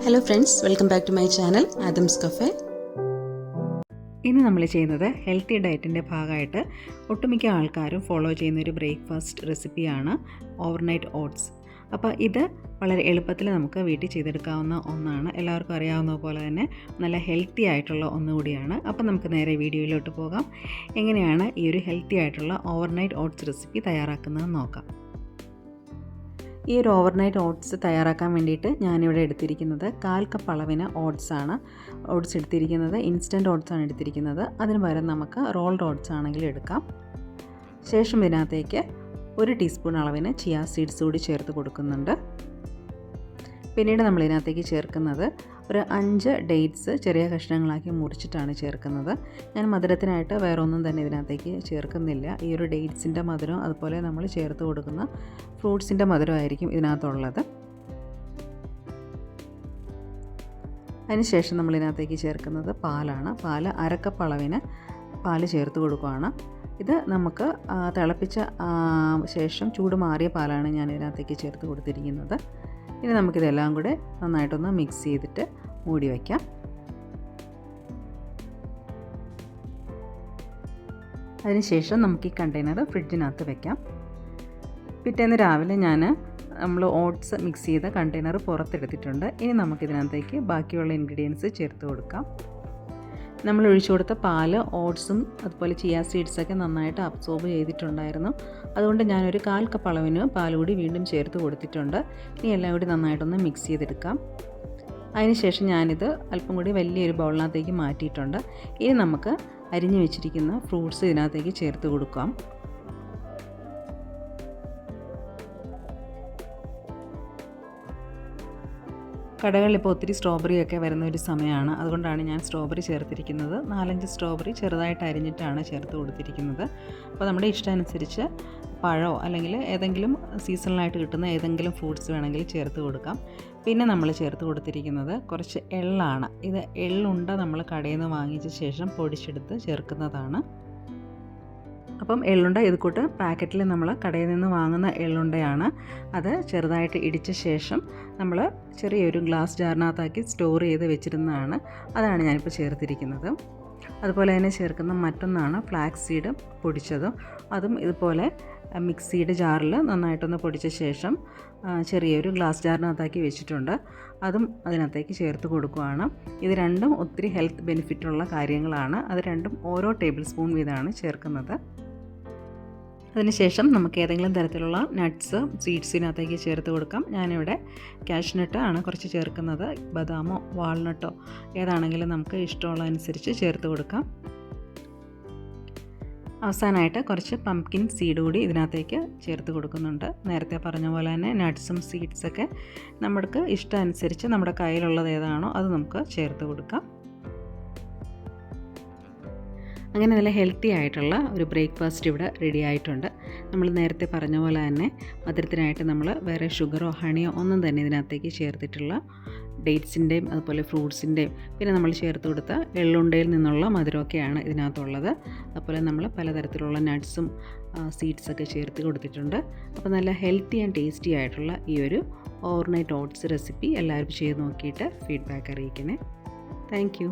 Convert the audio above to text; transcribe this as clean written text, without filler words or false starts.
Hello friends, welcome back to my channel Adam's Cafe. ഇന്ന് നമ്മൾ ചെയ്യുന്നത് ഹെൽത്തി ഡയറ്റിൻ്റെ ഭാഗമായിട്ട് ഒട്ടുമിക്ക ആൾക്കാരും ഫോളോ ചെയ്യുന്നൊരു ബ്രേക്ക്ഫാസ്റ്റ് റെസിപ്പിയാണ് ഓവർനൈറ്റ് ഓട്സ്. അപ്പോൾ ഇത് വളരെ എളുപ്പത്തിൽ നമുക്ക് വീട്ടിൽ ചെയ്തെടുക്കാവുന്ന ഒന്നാണ്. എല്ലാവർക്കും അറിയാവുന്ന പോലെ തന്നെ നല്ല ഹെൽത്തി ആയിട്ടുള്ള ഒന്നുകൂടിയാണ്. അപ്പോൾ നമുക്ക് നേരെ വീഡിയോയിലോട്ട് പോകാം. എങ്ങനെയാണ് ഈ ഒരു ഹെൽത്തി ആയിട്ടുള്ള ഓവർനൈറ്റ് ഓട്സ് റെസിപ്പി തയ്യാറാക്കുന്നതെന്ന് നോക്കാം. ഈ ഒരു ഓവർനൈറ്റ് ഓട്സ് തയ്യാറാക്കാൻ വേണ്ടിയിട്ട് ഞാനിവിടെ എടുത്തിരിക്കുന്നത് 1/4 കപ്പ് അളവിന് ഓട്സാണ്. ഓട്സ് എടുത്തിരിക്കുന്നത് ഇൻസ്റ്റൻറ്റ് ഓട്സാണ് എടുത്തിരിക്കുന്നത്. അതിന് പകരം നമുക്ക് റോൾഡ് ഓട്സ് ആണെങ്കിലും എടുക്കാം. ശേഷം ഇതിനകത്തേക്ക് 1 ടീസ്പൂൺ അളവിന് ചിയ സീഡ്സ് കൂടി ചേർത്ത് കൊടുക്കുന്നുണ്ട്. പിന്നീട് നമ്മൾ ഇതിനകത്തേക്ക് ചേർക്കുന്നത് ഒരു 5 ഡേറ്റ്സ് ചെറിയ കഷ്ണങ്ങളാക്കി മുറിച്ചിട്ടാണ് ചേർക്കുന്നത്. ഞാൻ മധുരത്തിനായിട്ട് വേറെ ഒന്നും തന്നെ ഇതിനകത്തേക്ക് ചേർക്കുന്നില്ല. ഈ ഒരു ഡേറ്റ്സിൻ്റെ മധുരം അതുപോലെ നമ്മൾ ചേർത്ത് കൊടുക്കുന്ന ഫ്രൂട്ട്സിൻ്റെ മധുരമായിരിക്കും ഇതിനകത്തുള്ളത്. അതിനുശേഷം നമ്മൾ ഇതിനകത്തേക്ക് ചേർക്കുന്നത് പാലാണ്. പാല് 1/2 കപ്പ് അളവിന് പാല് ചേർത്ത് കൊടുക്കുകയാണ്. ഇത് നമുക്ക് തിളപ്പിച്ച ശേഷം ചൂട് മാറിയ പാലാണ് ഞാൻ ഇതിനകത്തേക്ക് ചേർത്ത് കൊടുത്തിരിക്കുന്നത്. ഇനി നമുക്കിതെല്ലാം കൂടെ നന്നായിട്ടൊന്ന് മിക്സ് ചെയ്തിട്ട് മൂടി വയ്ക്കാം. അതിനുശേഷം നമുക്ക് ഈ കണ്ടെയ്നർ ഫ്രിഡ്ജിനകത്ത് വെക്കാം. പിറ്റേന്ന് രാവിലെ നമ്മൾ ഓട്സ് മിക്സ് ചെയ്ത കണ്ടെയ്നർ പുറത്തെടുത്തിട്ടുണ്ട്. ഇനി നമുക്കിതിനകത്തേക്ക് ബാക്കിയുള്ള ഇൻഗ്രീഡിയൻസ് ചേർത്ത് കൊടുക്കാം. നമ്മൾ ഒഴിച്ചു കൊടുത്ത പാല് ഓട്സും അതുപോലെ ചിയ സീഡ്സൊക്കെ നന്നായിട്ട് അബ്സോർബ് ചെയ്തിട്ടുണ്ടായിരുന്നു. അതുകൊണ്ട് ഞാനൊരു 1/4 കപ്പ് അളവിന് പാൽ കൂടി വീണ്ടും ചേർത്ത് കൊടുത്തിട്ടുണ്ട്. ഇനി എല്ലാം കൂടി നന്നായിട്ടൊന്ന് മിക്സ് ചെയ്തെടുക്കാം. അതിനുശേഷം ഞാനിത് അല്പം കൂടി വലിയൊരു ബൗളിനകത്തേക്ക് മാറ്റിയിട്ടുണ്ട്. ഇനി നമുക്ക് അരിഞ്ഞു വെച്ചിരിക്കുന്ന ഫ്രൂട്ട്സ് ഇതിനകത്തേക്ക് ചേർത്ത് കൊടുക്കാം. കടകളിൽ ഇപ്പോൾ ഒത്തിരി സ്ട്രോബെറിയൊക്കെ വരുന്ന ഒരു സമയമാണ്. അതുകൊണ്ടാണ് ഞാൻ സ്ട്രോബെറി ചേർത്തിരിക്കുന്നത്. 4-5 സ്ട്രോബെറി ചെറുതായിട്ട് അരിഞ്ഞിട്ടാണ് ചേർത്ത് കൊടുത്തിരിക്കുന്നത്. അപ്പോൾ നമ്മുടെ ഇഷ്ടമനുസരിച്ച് പഴമോ അല്ലെങ്കിൽ ഏതെങ്കിലും സീസണലായിട്ട് കിട്ടുന്ന ഏതെങ്കിലും ഫ്രൂട്ട്സ് വേണമെങ്കിൽ ചേർത്ത് കൊടുക്കാം. പിന്നെ നമ്മൾ ചേർത്ത് കൊടുത്തിരിക്കുന്നത് കുറച്ച് എള്ളാണ്. ഇത് എള്ളുണ്ട നമ്മൾ കടയിൽ നിന്ന് വാങ്ങിച്ച ശേഷം പൊടിച്ചെടുത്ത് ചേർക്കുന്നതാണ്. അപ്പം എള്ളുണ്ട ഇത് കൂട്ട് പാക്കറ്റിൽ നമ്മൾ കടയിൽ നിന്ന് വാങ്ങുന്ന എള്ളുണ്ടയാണ്. അത് ചെറുതായിട്ട് ഇടിച്ച ശേഷം നമ്മൾ ചെറിയൊരു ഗ്ലാസ് ജാറിനകത്താക്കി സ്റ്റോർ ചെയ്ത് വെച്ചിരുന്നതാണ്. അതാണ് ഞാനിപ്പോൾ ചേർത്തിരിക്കുന്നത്. അതുപോലെ തന്നെ ചേർക്കുന്ന മറ്റൊന്നാണ് ഫ്ലാക്സ് സീഡ് പൊടിച്ചതും. അതും ഇതുപോലെ മിക്സിയുടെ ജാറിൽ നന്നായിട്ടൊന്ന് പൊടിച്ച ശേഷം ചെറിയൊരു ഗ്ലാസ് ജാറിനകത്താക്കി വെച്ചിട്ടുണ്ട്. അതും അതിനകത്തേക്ക് ചേർത്ത് കൊടുക്കുകയാണ്. ഇത് രണ്ടും ഒത്തിരി ഹെൽത്ത് ബെനിഫിറ്റുള്ള കാര്യങ്ങളാണ്. അത് രണ്ടും ഓരോ ടേബിൾ സ്പൂൺ വീതമാണ് ചേർക്കുന്നത്. അതിനുശേഷം നമുക്ക് ഏതെങ്കിലും തരത്തിലുള്ള നട്ട്സ് സീഡ്സിനകത്തേക്ക് ചേർത്ത് കൊടുക്കാം. ഞാനിവിടെ കാഷ്നട്ട് ആണ് കുറച്ച് ചേർക്കുന്നത്. ബദാമോ വാൾനട്ടോ ഏതാണെങ്കിലും നമുക്ക് ഇഷ്ടമുള്ള അനുസരിച്ച് ചേർത്ത് കൊടുക്കാം. അവസാനമായിട്ട് കുറച്ച് പംകിൻ സീഡ് കൂടി ഇതിനകത്തേക്ക് ചേർത്ത് കൊടുക്കുന്നുണ്ട്. നേരത്തെ പറഞ്ഞ പോലെ തന്നെ നട്ട്സും സീഡ്സൊക്കെ നമുക്ക് ഇഷ്ടമനുസരിച്ച് നമ്മുടെ കയ്യിലുള്ളത് ഏതാണോ അത് നമുക്ക് ചേർത്ത് കൊടുക്കാം. അങ്ങനെ നല്ല ഹെൽത്തി ആയിട്ടുള്ള ഒരു ബ്രേക്ക്ഫാസ്റ്റ് ഇവിടെ റെഡി ആയിട്ടുണ്ട്. നമ്മൾ നേരത്തെ പറഞ്ഞ പോലെ തന്നെ മധുരത്തിനായിട്ട് നമ്മൾ വേറെ ഷുഗറോ ഹണിയോ ഒന്നും തന്നെ ഇതിനകത്തേക്ക് ചേർത്തിട്ടുള്ള ഡേറ്റ്സിൻ്റെയും അതുപോലെ ഫ്രൂട്ട്സിൻ്റെയും പിന്നെ നമ്മൾ ചേർത്ത് കൊടുത്ത എള്ളുണ്ടയിൽ നിന്നുള്ള മധുരമൊക്കെയാണ് ഇതിനകത്തുള്ളത്. അതുപോലെ നമ്മൾ പലതരത്തിലുള്ള നട്ട്സും സീഡ്സൊക്കെ ചേർത്ത് കൊടുത്തിട്ടുണ്ട്. അപ്പോൾ നല്ല ഹെൽത്തി ആൻഡ് ടേസ്റ്റി ആയിട്ടുള്ള ഈ ഒരു ഓവർനൈറ്റ് ഓട്സ് റെസിപ്പി എല്ലാവരും ചെയ്ത് നോക്കിയിട്ട് ഫീഡ്ബാക്ക് അറിയിക്കണേ. Thank you.